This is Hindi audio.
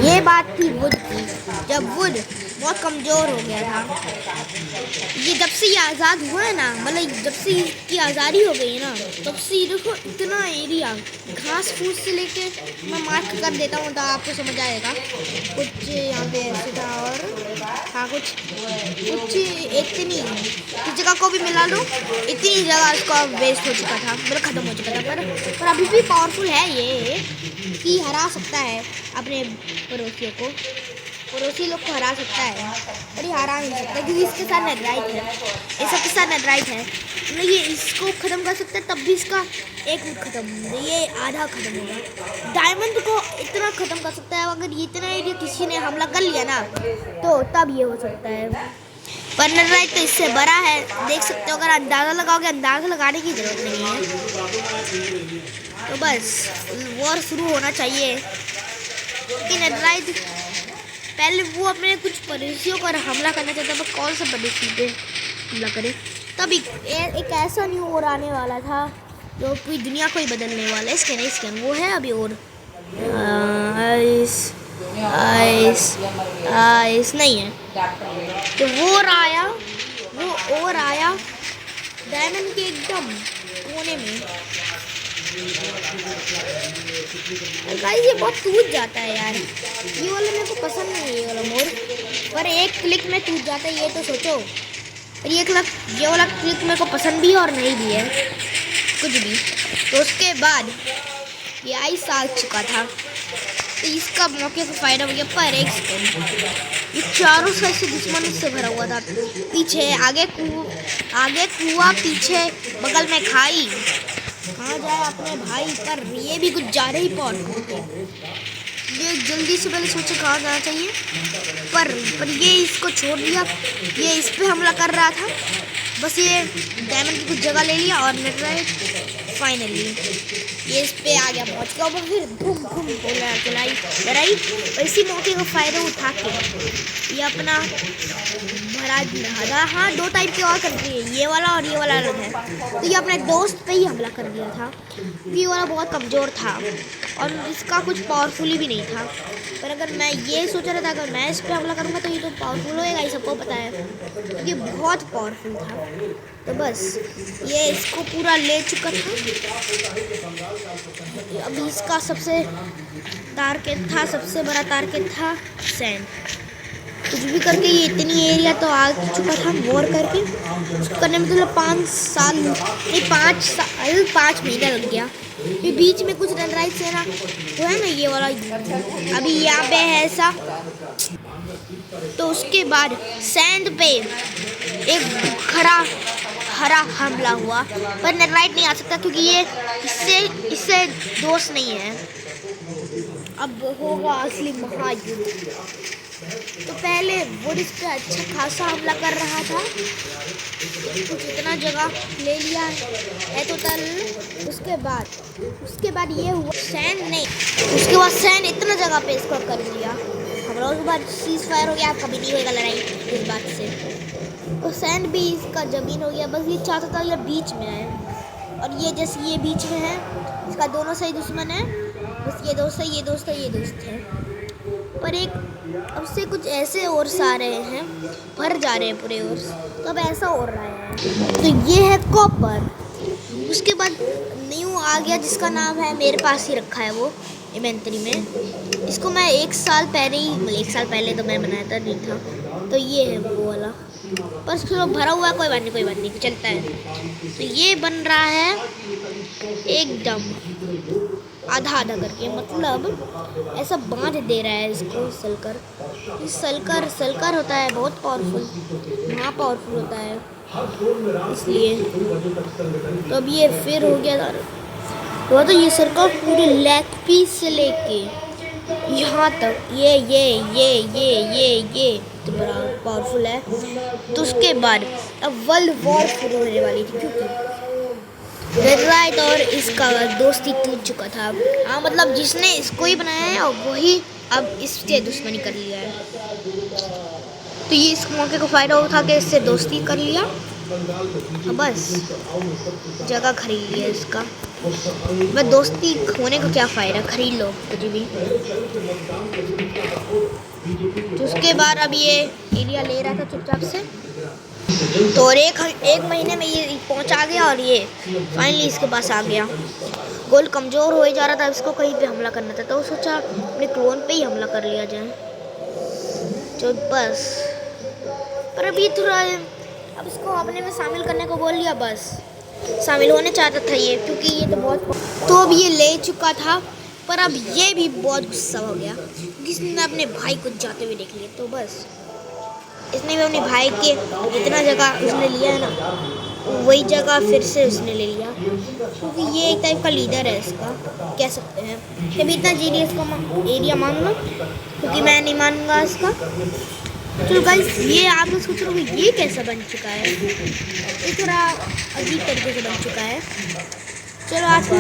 ये बात थी वुड की, जब वुड बहुत कमज़ोर हो गया था। ये जब से ये आज़ाद हुआ है ना, मतलब जब से इसकी आज़ादी हो गई है ना, तब से ये देखो इतना एरिया घास फूस से लेके मैं मार्क कर देता हूँ तो आपको समझ आएगा। कुछ यहाँ पे ऐसे था और हाँ कुछ इतनी इस जगह को भी मिला लो, इतनी जगह इसका वेस्ट हो चुका था, मतलब ख़त्म हो चुका था। पर अभी भी पावरफुल है ये कि हरा सकता है अपने पड़ोसी लोग को हरा सकता है, पर ये हरा नहीं सकता क्योंकि इसके साथ नेथराइट है, ये सबके साथ नेथराइट है। मतलब ये इसको ख़त्म कर सकता है, तब भी इसका एक ख़त्म, ये आधा ख़त्म होगा। डायमंड को इतना ख़त्म कर सकता है, अगर इतना एरिया किसी ने हमला कर लिया ना तो तब ये हो सकता है। पर नेथराइट तो इससे बड़ा है, देख सकते हो। अगर अंदाज़ा लगाओगे, अंदाज़ा लगाने की ज़रूरत नहीं है, तो बस वॉर शुरू होना चाहिए कि नेथराइट पहले वो अपने कुछ पड़ोसियों पर हमला करना चाहता है, पर कौन सा पड़ोसी पे हमला करे। तब एक ऐसा न्यू वॉर आने वाला था जो पूरी दुनिया को ही बदलने वाला है। इसके वो है अभी और आइस नहीं है, तो वो और आया डायमंड के एकदम कोने में। गाइस ये बहुत टूट जाता है यार, ये वाला मेरे को पसंद नहीं है, ये वाला मोर, पर एक क्लिक में टूट जाता है, ये तो सोचो। और ये वाला क्लिक मेरे को पसंद भी है और नहीं भी है कुछ भी। तो उसके बाद ये आइस आ चुका था, तो इसका मौके से फ़ायदा हो गया। पर एक सेकंड, ये चारों साइड से दुश्मन से भरा हुआ था, पीछे आगे कुआं, पीछे बगल में खाई, कहाँ जाए अपने भाई। पर ये भी कुछ ज़्यादा ही ये जल्दी से पहले सोचे कहाँ जाना चाहिए, पर ये इसको छोड़ दिया, ये इस पे हमला कर रहा था। बस ये डायमंड की कुछ जगह ले लिया और नेथराइट फाइनली ये इस पे आ गया, पहुँच गया। और फिर घूम लड़ाई। और इसी मौके का फ़ायदा उठा के ये अपना भरा, हाँ 2 टाइप के और करती है, ये वाला और ये वाला अलग है। तो ये अपने दोस्त पे ही हमला कर दिया था, ये वाला बहुत कमज़ोर था और इसका कुछ पावरफुली भी नहीं था। पर अगर मैं ये सोच रहा था अगर मैं इस पे हमला करूँगा तो ये तो पावरफुल होएगा, ये सबको पता है, ये बहुत पावरफुल था। तो बस ये इसको पूरा ले चुका था। अभी इसका सबसे बड़ा टारगेट था सैंड। कुछ भी करके ये इतनी एरिया तो आ चुका था वॉर करके, उसको करने में मतलब 5 महीने लग गया। फिर बीच में कुछ नेथराइट से ना वो है ना, ये वाला अभी यहाँ पे है ऐसा। तो उसके बाद सैंड पे एक हरा हमला हुआ, पर नेथराइट नहीं आ सकता क्योंकि ये इससे दोस्त नहीं है। अब होगा असली महायुद्ध। तो पहले वो इस पर अच्छा खासा हमला कर रहा था, कुछ इतना जगह ले लिया है तो उसके बाद ये हुआ उसके बाद सैन इतना जगह पे इसको कर लिया। हम लोग के बाद सीज फायर हो गया, कभी नहीं होगा लड़ाई इस बात से। तो सैन भी इसका ज़मीन हो गया, बस ये चाहता था ये बीच में आए, और ये जैसे ये बीच में है, इसका दोनों सही दुश्मन है, बस ये दोस्त है। पर एक अब से कुछ ऐसे और आ रहे हैं, भर जा रहे हैं पूरे और, तो अब ऐसा हो रहा है। तो ये है कॉपर। उसके बाद न्यू आ गया जिसका नाम है, मेरे पास ही रखा है वो इन्वेंटरी में। इसको मैं 1 साल पहले तो मैं बनाया था नहीं था, तो ये है वो वाला, पर उसको भरा हुआ है। कोई बात नहीं चलता है। तो ये बन रहा है एकदम आधा करके, मतलब ऐसा बांध दे रहा है इसको सलकर होता है बहुत पावरफुल, पावरफुल होता है इसलिए। तो अब ये फिर हो गया वो, तो ये सर्कल पूरे लेग पीस से लेके यहाँ तक ये तो बड़ा पावरफुल है। तो उसके बाद अब वर्ल्ड वॉर शुरू होने वाली थी क्योंकि नेथराइट और इसका दोस्ती टूट चुका था। हाँ मतलब जिसने इसको ही बनाया है और वही अब इससे दुश्मनी कर लिया है। तो ये इस मौके को फ़ायदा उठा के इससे दोस्ती कर लिया, बस जगह खरीद लिया इसका। बस दोस्ती होने का क्या फ़ायदा, खरीद लो कुछ भी। तो उसके बाद अब ये एरिया ले रहा था चुपचाप से, तो और एक महीने में ये पहुंचा गया और ये फाइनली इसके पास आ गया। गोल कमज़ोर हो ही जा रहा था, इसको कहीं पे हमला करना था, तो सोचा अपने क्लोन पे ही हमला कर लिया जाए। तो बस, पर अभी थोड़ा अब इसको अपने में शामिल करने को बोल लिया, बस शामिल होने चाहता था ये, क्योंकि ये तो बहुत, तो अब ये ले चुका था, पर अब ये भी बहुत गुस्सा हो गया क्योंकि इसने अपने भाई को जाते हुए देख लिया। तो बस इसने भी अपने भाई के जितना जगह उसने लिया है ना, वही जगह फिर से उसने ले लिया, क्योंकि ये एक टाइप का लीडर है इसका, कह सकते हैं। कभी इतना जीनियस को एरिया मान लो, क्योंकि मैं नहीं मानूंगा इसका। चलो गाइस, ये आप लोग सोच रहे हो ये कैसा बन चुका है, ये थोड़ा अजीब तरीके से बन चुका है। चलो आज की